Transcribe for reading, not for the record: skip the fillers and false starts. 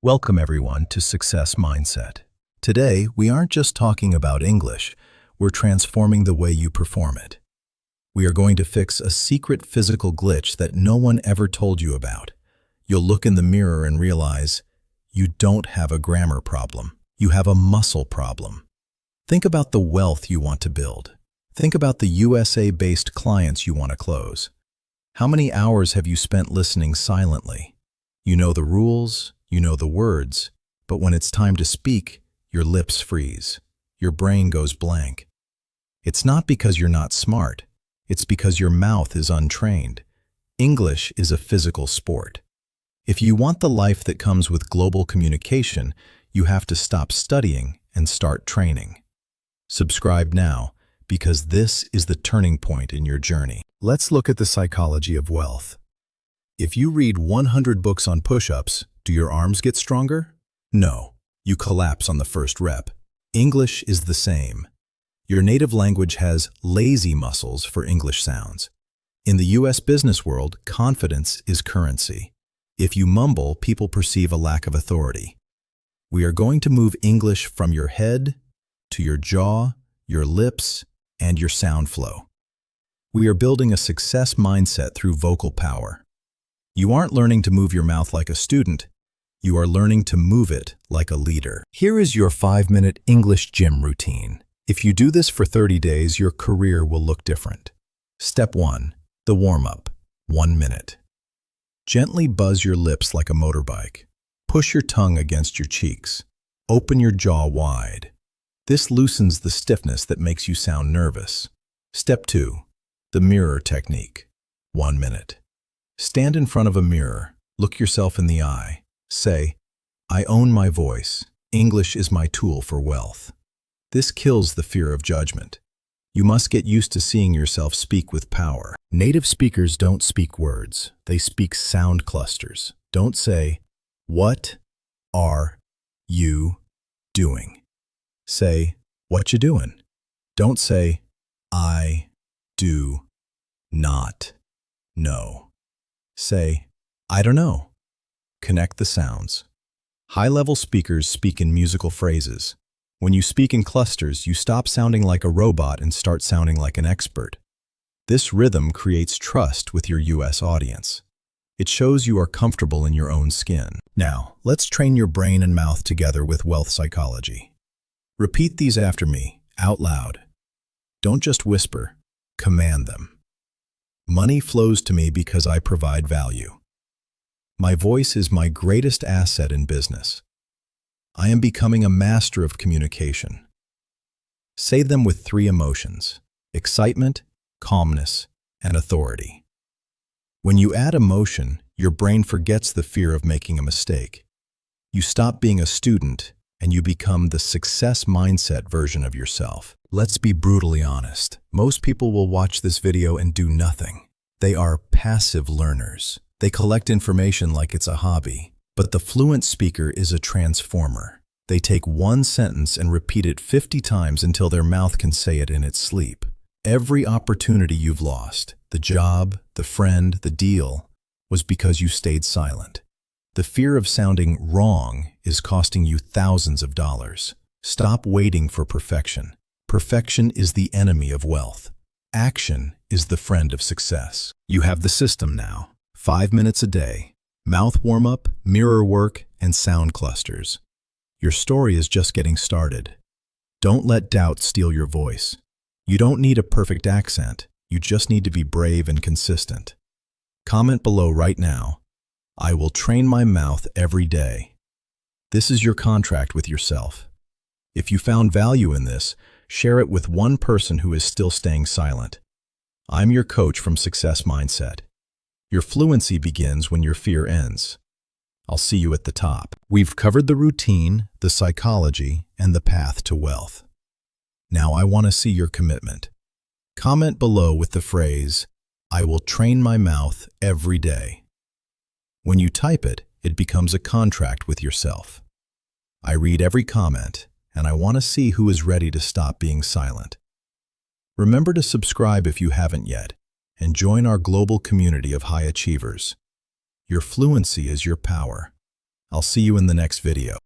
Welcome everyone to Success Mindset. Today, we aren't just talking about English, we're transforming the way you perform it. We are going to fix a secret physical glitch that no one ever told you about. You'll look in the mirror and realize you don't have a grammar problem. You have a muscle problem. Think about the wealth you want to build. Think about the USA-based clients you want to close. How many hours have you spent listening silently? You know the rules, you know the words, but when it's time to speak, your lips freeze. Your brain goes blank. It's not because you're not smart. It's because your mouth is untrained. English is a physical sport. If you want the life that comes with global communication, you have to stop studying and start training. Subscribe now, because this is the turning point in your journey. Let's look at the psychology of wealth. If you read 100 books on push-ups, do your arms get stronger? No, you collapse on the first rep. English is the same. Your native language has lazy muscles for English sounds. In the US business world, confidence is currency. If you mumble, people perceive a lack of authority. We are going to move English from your head to your jaw, your lips, and your sound flow. We are building a success mindset through vocal power. You aren't learning to move your mouth like a student. You are learning to move it like a leader. Here is your 5-minute English gym routine. If you do this for 30 days, your career will look different. Step 1. The warm-up. 1 minute. Gently buzz your lips like a motorbike. Push your tongue against your cheeks. Open your jaw wide. This loosens the stiffness that makes you sound nervous. Step 2. The mirror technique. 1 minute. Stand in front of a mirror. Look yourself in the eye. Say, "I own my voice. English is my tool for wealth." This kills the fear of judgment. You must get used to seeing yourself speak with power. Native speakers don't speak words. They speak sound clusters. Don't say, "What are you doing?" Say, "What you doing?" Don't say, "I do not know." Say, "I don't know." Connect the sounds. High-level speakers speak in musical phrases. When you speak in clusters, you stop sounding like a robot and start sounding like an expert. This rhythm creates trust with your US audience. It shows you are comfortable in your own skin. Now, let's train your brain and mouth together with wealth psychology. Repeat these after me, out loud. Don't just whisper, command them. Money flows to me because I provide value. My voice is my greatest asset in business. I am becoming a master of communication. Say them with 3 emotions: excitement, calmness, and authority. When you add emotion, your brain forgets the fear of making a mistake. You stop being a student and you become the success mindset version of yourself. Let's be brutally honest. Most people will watch this video and do nothing. They are passive learners. They collect information like it's a hobby. But the fluent speaker is a transformer. They take one sentence and repeat it 50 times until their mouth can say it in its sleep. Every opportunity you've lost, the job, the friend, the deal, was because you stayed silent. The fear of sounding wrong is costing you thousands of dollars. Stop waiting for perfection. Perfection is the enemy of wealth. Action is the friend of success. You have the system now. 5 minutes a day. Mouth warm-up, mirror work, and sound clusters. Your story is just getting started. Don't let doubt steal your voice. You don't need a perfect accent. You just need to be brave and consistent. Comment below right now, "I will train my mouth every day." This is your contract with yourself. If you found value in this, share it with one person who is still staying silent. I'm your coach from Success Mindset. Your fluency begins when your fear ends. I'll see you at the top. We've covered the routine, the psychology, and the path to wealth. Now I want to see your commitment. Comment below with the phrase, "I will train my mouth every day." When you type it, it becomes a contract with yourself. I read every comment, and I want to see who is ready to stop being silent. Remember to subscribe if you haven't yet, and join our global community of high achievers. Your fluency is your power. I'll see you in the next video.